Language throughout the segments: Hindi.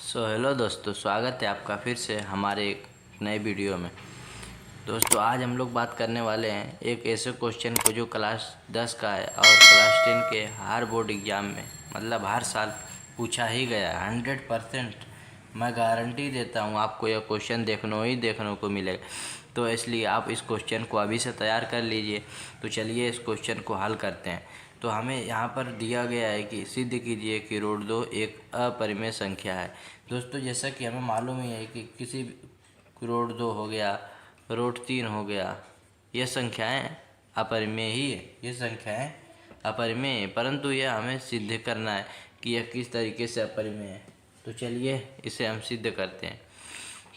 हेलो दोस्तों, स्वागत है आपका फिर से हमारे एक नए वीडियो में। दोस्तों, आज हम लोग बात करने वाले हैं एक ऐसे क्वेश्चन को जो क्लास 10 का है और क्लास 10 के हर बोर्ड एग्ज़ाम में मतलब हर साल पूछा ही गया है। 100% मैं गारंटी देता हूँ आपको यह क्वेश्चन देखने को मिलेगा। तो इसलिए आप इस क्वेश्चन को अभी से तैयार कर लीजिए। तो चलिए इस क्वेश्चन को हल करते हैं। तो हमें यहाँ पर दिया गया है कि सिद्ध कीजिए कि रूट 2 एक अपरिमेय संख्या है। दोस्तों, जैसा कि हमें मालूम ही है कि किसी रूट 2 हो गया, रूट 3 हो गया, ये संख्याएं अपरिमेय ही है। ये संख्याएं अपरिमेय है, परंतु यह हमें सिद्ध करना है कि यह किस तरीके से अपरिमेय है। तो चलिए इसे हम सिद्ध करते हैं।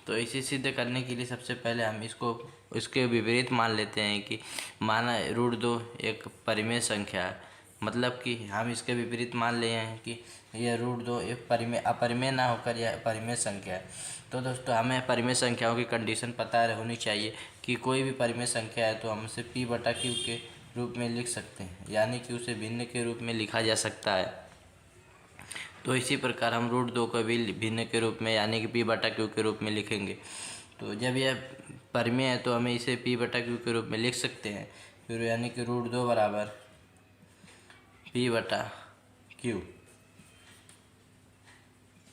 तो इसे सिद्ध करने के लिए सबसे पहले हम इसके विपरीत मान लेते हैं कि माना रूट 2 एक परिमेय संख्या है। मतलब कि हम इसके विपरीत मान ले हैं कि यह रूट 2 एक अपरिमेय ना होकर यह परिमेय संख्या है। तो दोस्तों, हमें परिमेय संख्याओं की कंडीशन पता होनी चाहिए कि कोई भी परिमेय संख्या है तो हम उसे p/q के रूप में लिख सकते हैं, यानी कि उसे भिन्न के रूप में लिखा जा सकता है। तो इसी प्रकार हम रूट 2 को भी भिन्न के रूप में यानी कि p/q के रूप में लिखेंगे। तो जब यह परिमेय है तो हमें इसे p/q के रूप में लिख सकते हैं। फिर यानी कि रूट 2 बराबर p/q।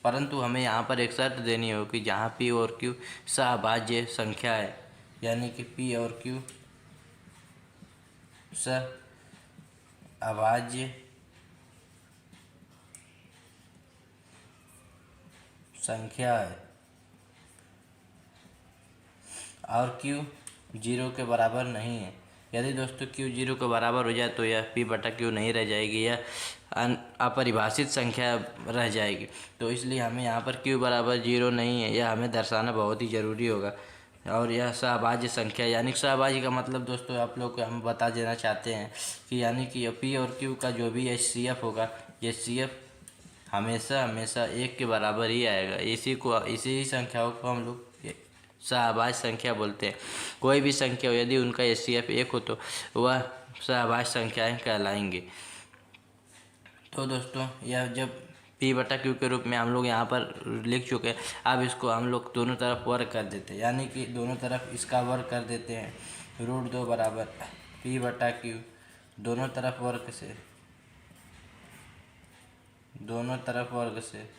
परंतु हमें यहाँ पर एक शर्त देनी होगी, जहाँ p और q सहभाज्य संख्या है, यानी कि p और q सहअभाज्य संख्या है और q 0 के बराबर नहीं है। यदि दोस्तों q 0 के बराबर हो जाए तो यह p/q नहीं रह जाएगी, यह अपरिभाषित संख्या रह जाएगी। तो इसलिए हमें यहाँ पर q बराबर 0 नहीं है, यह हमें दर्शाना बहुत ही ज़रूरी होगा। और यह सहभाज्य संख्या, यानी कि सहभाज्य का मतलब दोस्तों आप लोग को हम बता देना चाहते हैं कि यानी कि p और q का जो भी HCF होगा, ये HCF हमेशा हमेशा 1 के बराबर ही आएगा। इसी ही संख्याओं को हम लोग सहभाज्य संख्या बोलते हैं। कोई भी संख्या हो, यदि उनका HCF 1 हो तो वह सहभाज्य संख्याएं कहलाएंगे। तो दोस्तों, यह जब p/q के रूप में हम लोग यहाँ पर लिख चुके हैं, अब इसको हम लोग दोनों तरफ वर्ग कर देते हैं, यानी कि दोनों तरफ इसका वर्ग कर देते हैं। रूट 2 बराबर p/q दोनों तरफ वर्ग से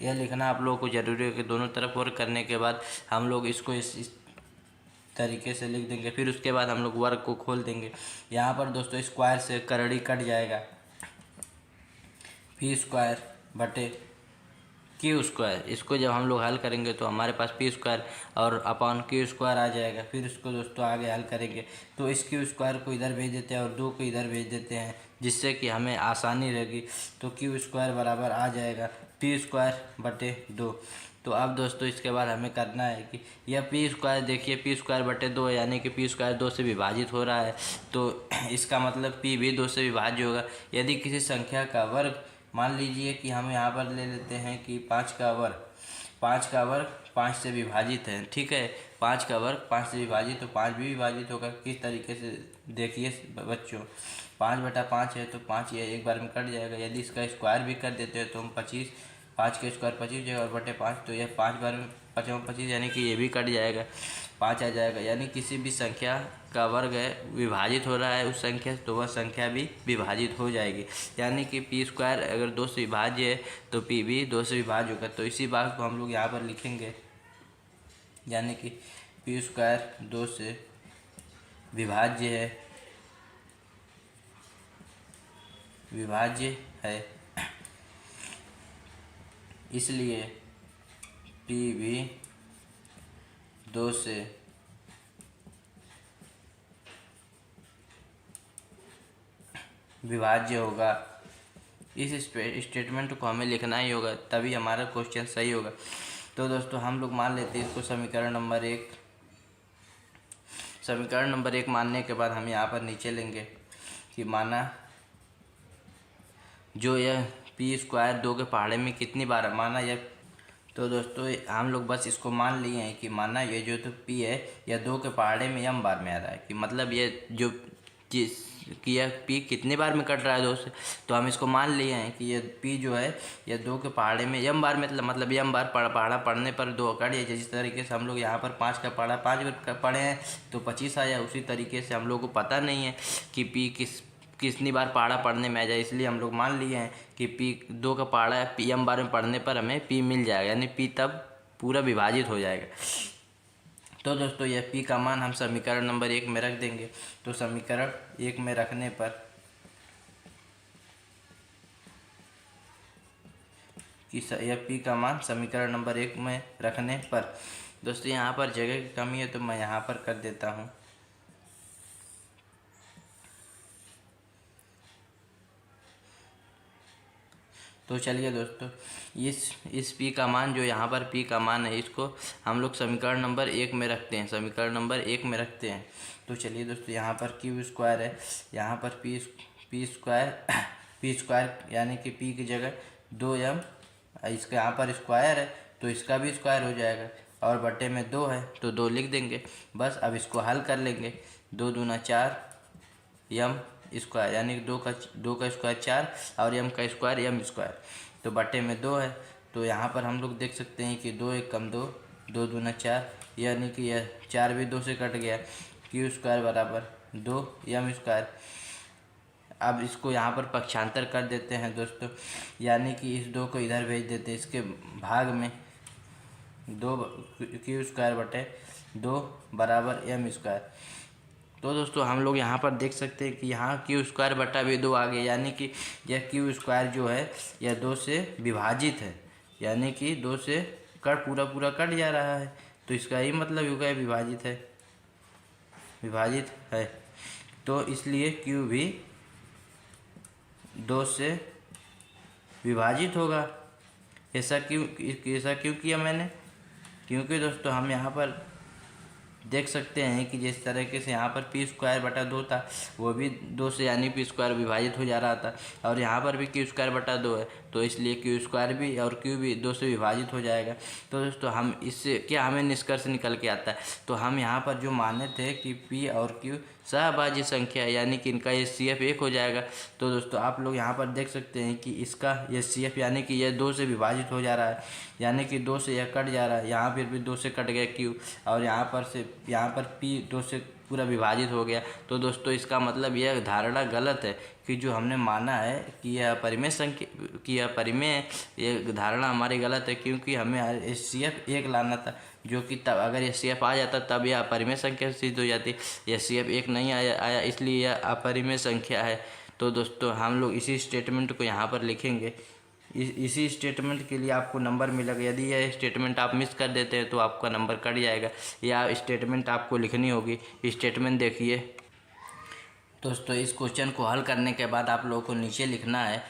यह लिखना आप लोगों को जरूरी है कि दोनों तरफ वर्ग करने के बाद हम लोग इसको इस तरीके से लिख देंगे। फिर उसके बाद हम लोग वर्ग को खोल देंगे। यहाँ पर दोस्तों स्क्वायर से करड़ी कट जाएगा, p²/q²। इसको जब हम लोग हल करेंगे तो हमारे पास p² और अपॉन q² आ जाएगा। फिर इसको दोस्तों आगे हल करेंगे तो इस q² को इधर भेज देते हैं और 2 को इधर भेज देते हैं, जिससे कि हमें आसानी रहेगी। तो q² बराबर आ जाएगा p²/2। तो अब दोस्तों इसके बाद हमें करना है कि यह p², देखिए p²/2 यानी कि p² 2 से विभाजित हो रहा है, तो इसका मतलब p भी 2 से विभाज्य होगा। यदि किसी संख्या का वर्ग, मान लीजिए कि हम यहाँ पर ले लेते हैं कि 5 का वर्ग 5 से विभाजित है, ठीक है। 5 का वर्ग 5 से विभाजित, तो 5 भी विभाजित होगा। किस तरीके से देखिए बच्चों, 5/5 है तो 5 ये एक बार में कट जाएगा। यदि इसका स्क्वायर भी कर देते हैं तो हम 25, 5 का स्क्वायर 25 जाएगा और बटे 5, तो यह 5 बार में 25 यानी कि ये भी कट जाएगा, 5 आ जाएगा। यानी किसी भी संख्या का वर्ग है विभाजित हो रहा है उस संख्या से, तो वह संख्या भी विभाजित हो जाएगी। यानी कि p² अगर 2 से विभाज्य है तो p भी 2 से विभाज्य होगा। तो इसी बात को हम लोग यहाँ पर लिखेंगे, यानी कि p² 2 से विभाज्य है, इसलिए p भी 2 से विभाज्य होगा। इस स्टेटमेंट को हमें लिखना ही होगा, तभी हमारा क्वेश्चन सही होगा। तो दोस्तों हम लोग मान लेते हैं इसको समीकरण नंबर 1 मानने के बाद हम यहाँ पर नीचे लेंगे कि माना जो यह p² 2 के पहाड़े में कितनी बार माना यह। तो दोस्तों हम लोग बस इसको मान लिए हैं कि माना ये जो तो p है यह 2 के पहाड़े में m बार में आ रहा है, कि मतलब ये जो जिस कि यह पी कितने बार में कट रहा है 2 से। तो हम इसको मान लिए हैं कि ये पी जो है यह 2 के पहाड़े में यम बार मतलब यम बार पहाड़ा पढ़ने पर 2 कट गया। जिस तरीके से हम लोग यहाँ पर 5 का पहाड़ा 5 बार पढ़े हैं तो 25 आया। उसी तरीके से हम लोग को पता नहीं है कि पी कितनी बार पहाड़ा पढ़ने में आ जाए, इसलिए हम लोग मान लिए हैं कि पी 2 का पहाड़ा पी एम बार में पढ़ने पर हमें पी मिल जाएगा, यानी पी तब पूरा विभाजित हो जाएगा। तो दोस्तों यह पी का मान हम समीकरण नंबर 1 में रख देंगे। तो समीकरण 1 में रखने पर कि यह पी का मान समीकरण नंबर 1 में रखने पर दोस्तों यहाँ पर जगह की कमी है तो मैं यहाँ पर कर देता हूँ। तो चलिए दोस्तों इस p का मान जो यहाँ पर p का मान है इसको हम लोग समीकरण नंबर 1 में रखते हैं, समीकरण नंबर 1 में रखते हैं। तो चलिए दोस्तों यहाँ पर क्यू स्क्वायर है, यहाँ पर पी स्क्वायर यानी कि p की जगह 2m, इसका यहाँ पर स्क्वायर है तो इसका भी स्क्वायर हो जाएगा और बटे में 2 है तो 2 लिख देंगे बस। अब इसको हल कर लेंगे। 2 दूना 4 यम स्क्वायर यानी कि 2 का स्क्वायर 4 और यम का स्क्वायर यम स्क्वायर तो बटे में 2 है। तो यहाँ पर हम लोग देख सकते हैं कि 2 1 कम 2, 2 दूना 4 यानी कि यह 4 भी 2 से कट गया। क्यू स्क्वायर बराबर 2 यम स्क्वायर। अब इसको यहाँ पर पक्षांतर कर देते हैं दोस्तों, यानी कि इस 2 को इधर भेज देते हैं, इसके भाग में 2 क्यू स्क्वायर बटे 2 बराबर एम स्क्वायर। तो दोस्तों हम लोग यहाँ पर देख सकते हैं कि यहाँ क्यू स्क्वायर बटा भी 2 आ गया, यानी कि यह क्यू स्क्वायर जो है यह 2 से विभाजित है, यानी कि 2 से पूरा कट जा रहा है। तो इसका ही मतलब होगा विभाजित है। तो इसलिए क्यू भी 2 से विभाजित होगा। ऐसा क्यों किया मैंने? क्योंकि दोस्तों हम यहाँ पर देख सकते हैं कि जिस तरीके से यहाँ पर पी स्क्वायर बटा 2 था वो भी 2 से यानी पी स्क्वायर विभाजित हो जा रहा था, और यहाँ पर भी क्यू स्क्वायर बटा 2 है तो इसलिए क्यू स्क्वायर भी और क्यू भी 2 से विभाजित हो जाएगा। तो दोस्तों हम इससे क्या हमें निष्कर्ष निकल के आता है, तो हम यहाँ पर जो माने थे कि पी और क्यू सहभाज्य संख्या है, यानी कि इनका ये CF 1 हो जाएगा। तो दोस्तों आप लोग यहाँ पर देख सकते हैं कि इसका ये CF यानी कि यह 2 से विभाजित हो जा रहा है, यानी कि 2 से यह कट जा रहा है, यहाँ फिर भी 2 से कट गया क्यू और यहाँ पर पी 2 से पूरा विभाजित हो गया। तो दोस्तों इसका मतलब यह धारणा गलत है कि जो हमने माना है कि यह परिमेय संख्या कि यह परिमेय, यह धारणा हमारी गलत है, क्योंकि हमें CF 1 लाना था, जो कि तब अगर यह CF आ जाता तब यह अपरिमेय संख्या सिद्ध हो जाती। यह CF 1 नहीं आया इसलिए यह अपरिमेय संख्या है। तो दोस्तों हम लोग इसी स्टेटमेंट को यहाँ पर लिखेंगे। इसी स्टेटमेंट के लिए आपको नंबर मिलेगा। यदि यह स्टेटमेंट आप मिस कर देते हैं तो आपका नंबर कट जाएगा, या स्टेटमेंट आपको लिखनी होगी। स्टेटमेंट देखिए दोस्तों, इस क्वेश्चन को हल करने के बाद आप लोगों को नीचे लिखना है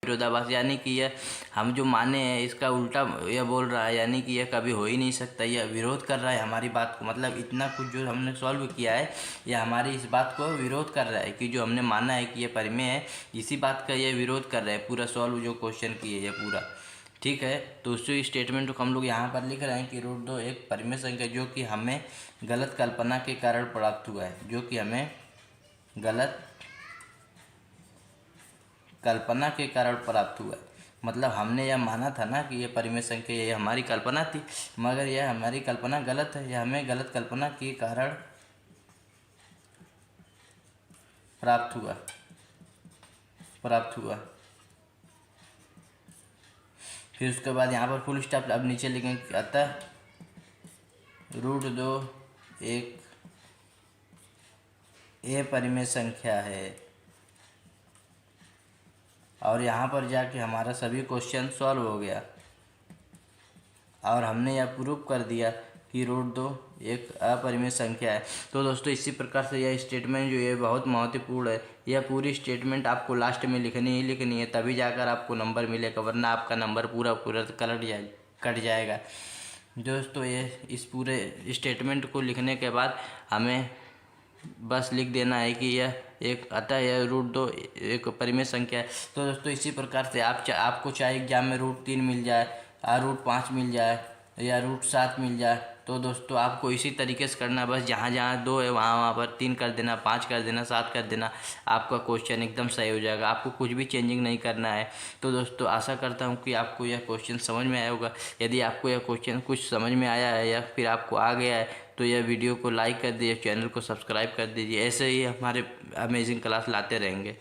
विरोधाभास, यानी कि यह हम जो माने हैं इसका उल्टा यह बोल रहा है, यानी कि यह कभी हो ही नहीं सकता। यह विरोध कर रहा है हमारी बात को, मतलब इतना कुछ जो हमने सॉल्व किया है यह हमारी इस बात को विरोध कर रहा है कि जो हमने माना है कि यह परिमेय है, इसी बात का यह विरोध कर रहा है। पूरा सॉल्व जो क्वेश्चन किए यह पूरा ठीक है। तो उसी स्टेटमेंट को हम लोग यहाँ पर लिख रहे हैं कि √2 एक परिमेय संख्या जो कि हमें गलत कल्पना के कारण प्राप्त हुआ है, जो कि हमें गलत कल्पना के कारण प्राप्त हुआ है। मतलब हमने यह माना था ना कि यह परिमेय संख्या, ये हमारी कल्पना थी, मगर यह हमारी कल्पना गलत है। यह हमें गलत कल्पना के कारण प्राप्त हुआ। फिर उसके बाद यहाँ पर फुल स्टॉप, अब नीचे लिखेंगे अतः √2 एक परिमेय संख्या है। और यहाँ पर जाके हमारा सभी क्वेश्चन सॉल्व हो गया और हमने यह प्रूव कर दिया कि √2 एक अपरिमेय संख्या है। तो दोस्तों इसी प्रकार से यह स्टेटमेंट जो है बहुत महत्वपूर्ण है। यह पूरी स्टेटमेंट आपको लास्ट में लिखनी ही लिखनी है, तभी जाकर आपको नंबर मिलेगा, वरना आपका नंबर पूरा कट जाएगा। दोस्तों ये इस पूरे स्टेटमेंट को लिखने के बाद हमें बस लिख देना है कि अतः यह √2 एक परिमेय संख्या है। तो दोस्तों इसी प्रकार से आपको चाहे एग्जाम में √3 मिल जाए, √5 मिल जाए या √7 मिल जाए, तो दोस्तों आपको इसी तरीके से करना है। बस जहाँ जहाँ 2 है वहाँ पर 3 कर देना, 5 कर देना, 7 कर देना, आपका क्वेश्चन एकदम सही हो जाएगा। आपको कुछ भी चेंजिंग नहीं करना है। तो दोस्तों आशा करता हूँ कि आपको यह क्वेश्चन समझ में आया होगा। यदि आपको यह क्वेश्चन कुछ समझ में आया है या फिर आपको आ गया है तो यह वीडियो को लाइक कर दीजिए, चैनल को सब्सक्राइब कर दीजिए। ऐसे ही हमारे अमेजिंग क्लास लाते रहेंगे।